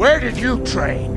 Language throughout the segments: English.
Where did you train?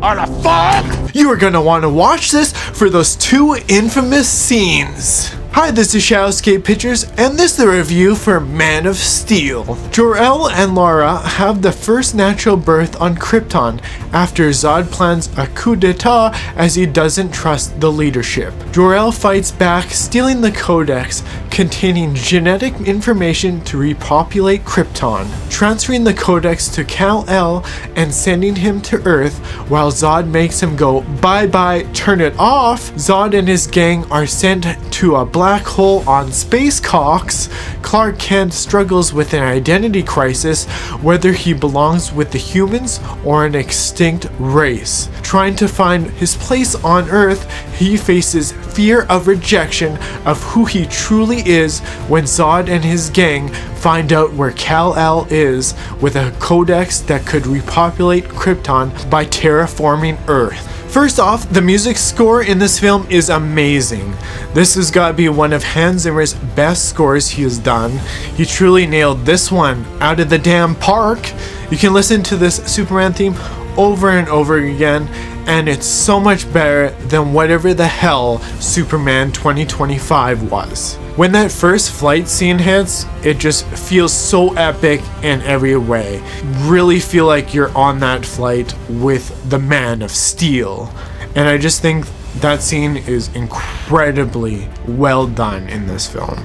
On a farm? You are gonna want to watch this for those two infamous scenes. Hi, this is Shadowscape Pictures, and this is the review for Man of Steel. Jor-El and Lara have the first natural birth on Krypton after Zod plans a coup d'etat as he doesn't trust the leadership. Jor-El fights back, stealing the codex containing genetic information to repopulate Krypton, transferring the codex to Kal-El and sending him to Earth while Zod makes him go bye-bye, turn it off. Zod and his gang are sent to a black hole on Space Cox. Clark Kent struggles with an identity crisis, whether he belongs with the humans or an extinct race. Trying to find his place on Earth, he faces fear of rejection of who he truly is when Zod and his gang find out where Kal-El is with a codex that could repopulate Krypton by terraforming Earth. First off, the music score in this film is amazing. This has got to be one of Hans Zimmer's best scores he has done. He truly nailed this one out of the damn park. You can listen to this Superman theme over and over again, and it's so much better than whatever the hell Superman 2025 was. When that first flight scene hits, it just feels so epic in every way. Really feel like you're on that flight with the Man of Steel. And I just think that scene is incredibly well done in this film.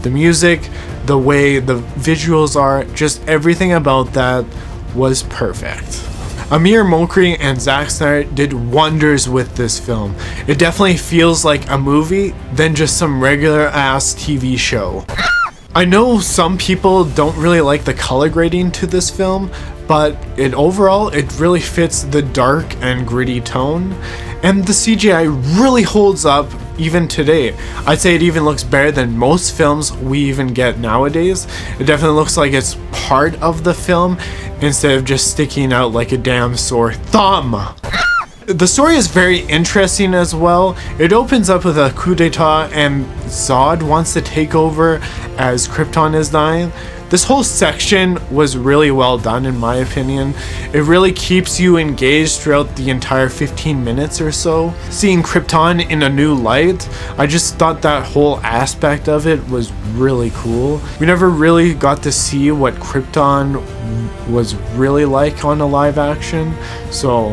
The music, the way the visuals are, just everything about that was perfect. Amir Mokri and Zack Snyder did wonders with this film. It definitely feels like a movie than just some regular ass TV show. I know some people don't really like the color grading to this film, but overall it really fits the dark and gritty tone, and the CGI really holds up even today. I'd say it even looks better than most films we even get nowadays. It definitely looks like it's part of the film instead of just sticking out like a damn sore thumb. The story is very interesting as well. It opens up with a coup d'etat and Zod wants to take over as Krypton is dying. This whole section was really well done in my opinion. It really keeps you engaged throughout the entire 15 minutes or so. Seeing Krypton in a new light, I just thought that whole aspect of it was really cool. We never really got to see what Krypton was really like on a live action, so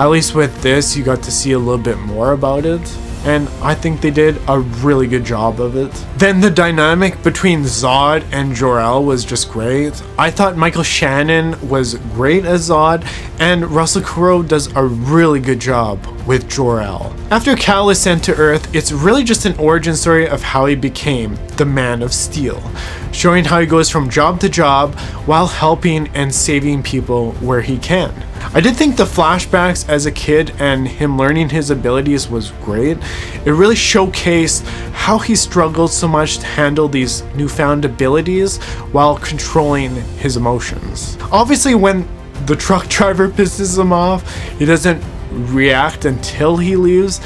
at least with this you got to see a little bit more about it, and I think they did a really good job of it. Then the dynamic between Zod and Jor-El was just great. I thought Michael Shannon was great as Zod, and Russell Crowe does a really good job with Jor-El. After Kal is sent to Earth, it's really just an origin story of how he became the Man of Steel, showing how he goes from job to job while helping and saving people where he can. I did think the flashbacks as a kid and him learning his abilities was great. It really showcased how he struggled so much to handle these newfound abilities while controlling his emotions. Obviously, when the truck driver pisses him off, he doesn't react until he leaves,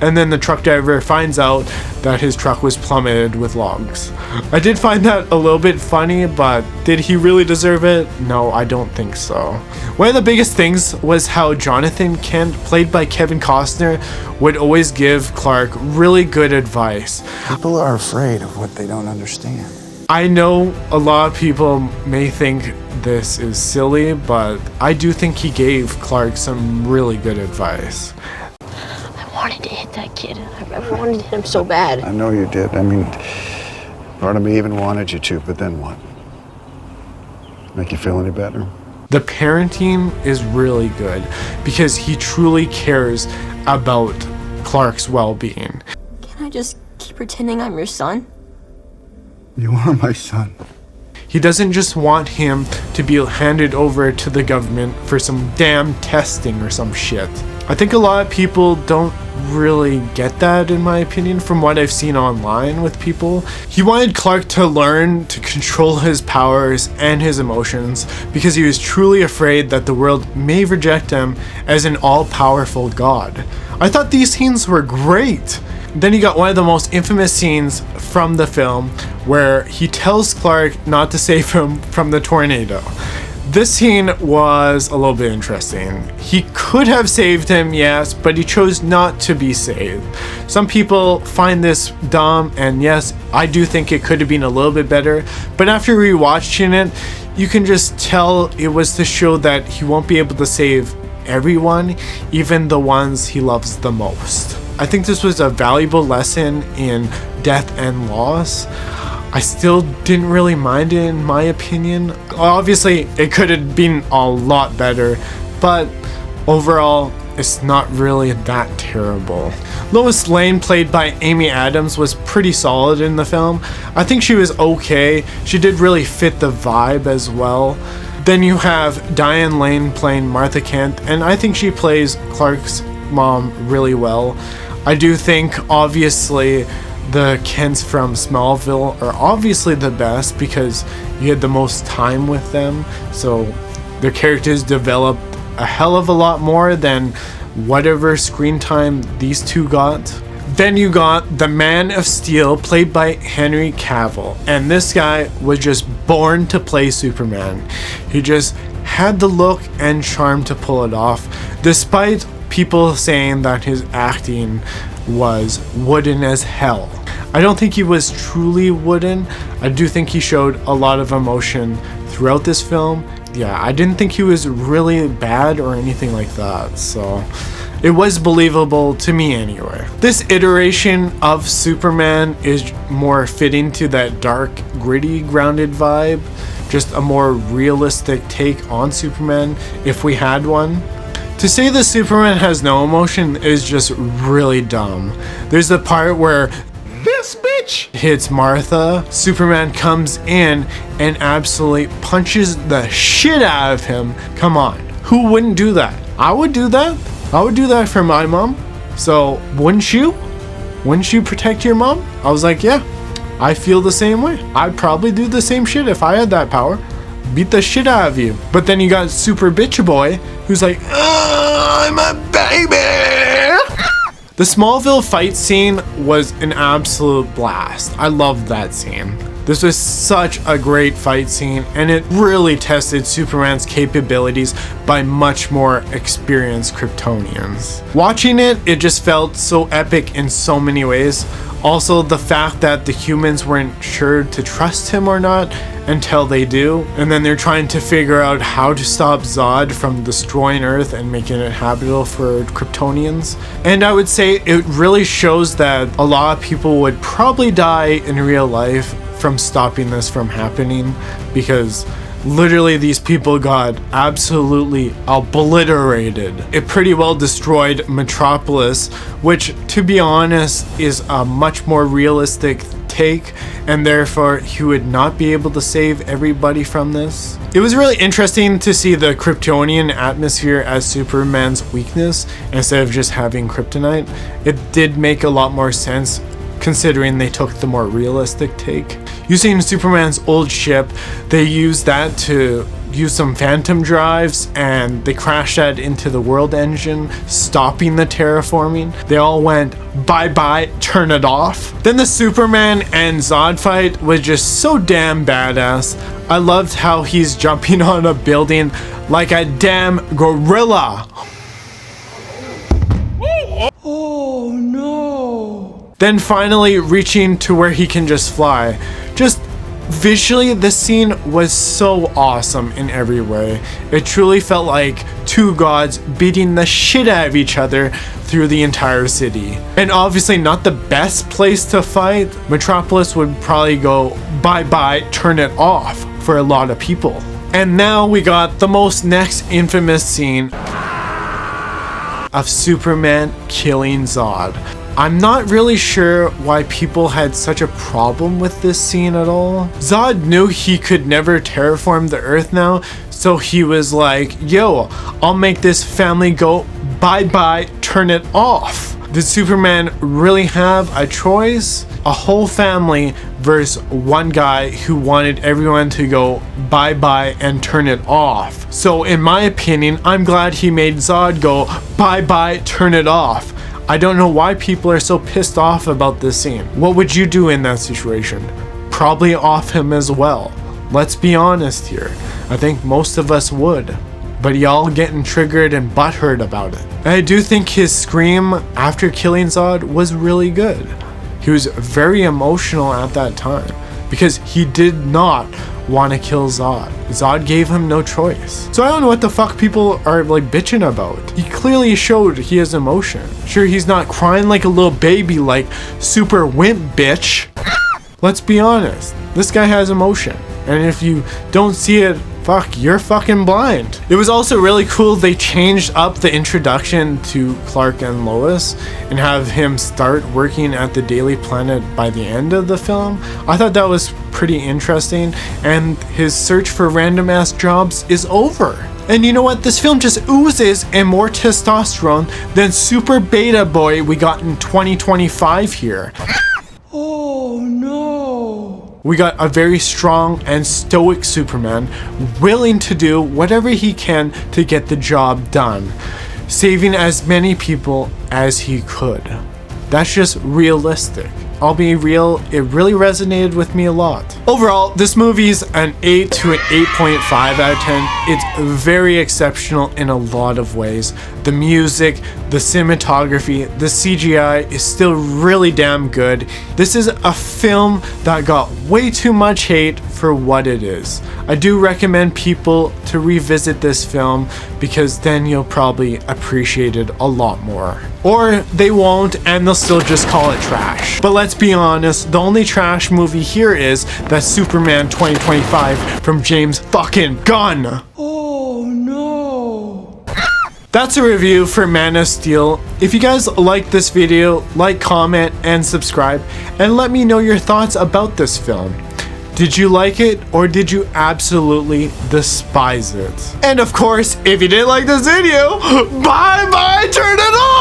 and then the truck driver finds out that his truck was plummeted with logs. I did find that a little bit funny, but did he really deserve it? No, I don't think so. One of the biggest things was how Jonathan Kent, played by Kevin Costner, would always give Clark really good advice. People are afraid of what they don't understand. I know a lot of people may think this is silly, but I do think he gave Clark some really good advice. I wanted to hit that kid. I wanted to hit him so bad. I know you did. I mean, part of me even wanted you to, but then what? Make you feel any better? The parenting is really good because he truly cares about Clark's well-being. Can I just keep pretending I'm your son? You are my son. He doesn't just want him to be handed over to the government for some damn testing or some shit. I think a lot of people don't really get that, in my opinion, from what I've seen online with people. He wanted Clark to learn to control his powers and his emotions because he was truly afraid that the world may reject him as an all-powerful god. I thought these scenes were great. Then you got one of the most infamous scenes from the film where he tells Clark not to save him from the tornado. This scene was a little bit interesting. He could have saved him, yes, but he chose not to be saved. Some people find this dumb, and yes, I do think it could have been a little bit better, but after rewatching it, you can just tell it was to show that he won't be able to save everyone, even the ones he loves the most. I think this was a valuable lesson in death and loss. I still didn't really mind it, in my opinion. Obviously, it could have been a lot better, but overall, it's not really that terrible. Lois Lane, played by Amy Adams, was pretty solid in the film. I think she was okay. She did really fit the vibe as well. Then you have Diane Lane playing Martha Kent, and I think she plays Clark's mom really well. I do think, obviously, the Kents from Smallville are obviously the best because you had the most time with them, so their characters developed a hell of a lot more than whatever screen time these two got. Then you got the Man of Steel, played by Henry Cavill, and this guy was just born to play Superman. He just had the look and charm to pull it off, despite people saying that his acting was wooden as hell. I don't think he was truly wooden. I do think he showed a lot of emotion throughout this film. Yeah, I didn't think he was really bad or anything like that, so it was believable to me anyway. This iteration of Superman is more fitting to that dark, gritty, grounded vibe. Just a more realistic take on Superman, if we had one. To say that Superman has no emotion is just really dumb. There's the part where this bitch hits Martha. Superman comes in and absolutely punches the shit out of him. Come on, who wouldn't do that? I would do that. I would do that for my mom. So wouldn't you? Wouldn't you protect your mom? I was like, yeah, I feel the same way. I'd probably do the same shit if I had that power. Beat the shit out of you. But then you got Super Bitch Boy, who's like, I'm a baby. The Smallville fight scene was an absolute blast. I loved that scene. This was such a great fight scene, and it really tested Superman's capabilities by much more experienced Kryptonians. Watching it, it just felt so epic in so many ways. Also, the fact that the humans weren't sure to trust him or not until they do, and then they're trying to figure out how to stop Zod from destroying Earth and making it habitable for Kryptonians. And I would say it really shows that a lot of people would probably die in real life from stopping this from happening, because literally these people got absolutely obliterated. It pretty well destroyed Metropolis, which, to be honest, is a much more realistic take, and therefore he would not be able to save everybody from this. It was really interesting to see the Kryptonian atmosphere as Superman's weakness instead of just having kryptonite. It did make a lot more sense considering they took the more realistic take. Using Superman's old ship, they used that to use some phantom drives, and they crashed that into the world engine, stopping the terraforming. They all went bye-bye, turn it off. Then the Superman and Zod fight was just so damn badass. I loved how he's jumping on a building like a damn gorilla. Oh no! Then finally reaching to where he can just fly. Just visually, this scene was so awesome in every way. It truly felt like two gods beating the shit out of each other through the entire city. And obviously not the best place to fight. Metropolis would probably go bye-bye, turn it off for a lot of people. And now we got the most next infamous scene of Superman killing Zod. I'm not really sure why people had such a problem with this scene at all. Zod knew he could never terraform the Earth now, so he was like, yo, I'll make this family go bye-bye, turn it off. Did Superman really have a choice? A whole family versus one guy who wanted everyone to go bye-bye and turn it off. So in my opinion, I'm glad he made Zod go bye-bye, turn it off. I don't know why people are so pissed off about this scene. What would you do in that situation? Probably off him as well. Let's be honest here. I think most of us would. But y'all getting triggered and butthurt about it. And I do think his scream after killing Zod was really good. He was very emotional at that time because he did not want to kill Zod. Zod gave him no choice. So I don't know what the fuck people are like bitching about. He clearly showed he has emotion. Sure, he's not crying like a little baby like super wimp bitch. Let's be honest. This guy has emotion. And if you don't see it, fuck, you're fucking blind. It was also really cool they changed up the introduction to Clark and Lois and have him start working at the Daily Planet by the end of the film. I thought that was pretty interesting, and his search for random ass jobs is over. And you know what? This film just oozes and more testosterone than Super Beta Boy we got in 2025 here. Oh no. We got a very strong and stoic Superman, willing to do whatever he can to get the job done, saving as many people as he could. That's just realistic. I'll be real, it really resonated with me a lot. Overall, this movie's an 8 to an 8.5 out of 10. It's very exceptional in a lot of ways. The music, the cinematography, the CGI is still really damn good. This is a film that got way too much hate for what it is. I do recommend people to revisit this film because then you'll probably appreciate it a lot more. Or they won't and they'll still just call it trash. But let's be honest, the only trash movie here is that Superman 2025 from James fucking Gunn. Oh no. That's a review for Man of Steel. If you guys like this video, like, comment, and subscribe, and let me know your thoughts about this film. Did you like it, or did you absolutely despise it? And of course, if you didn't like this video, bye bye, turn it off!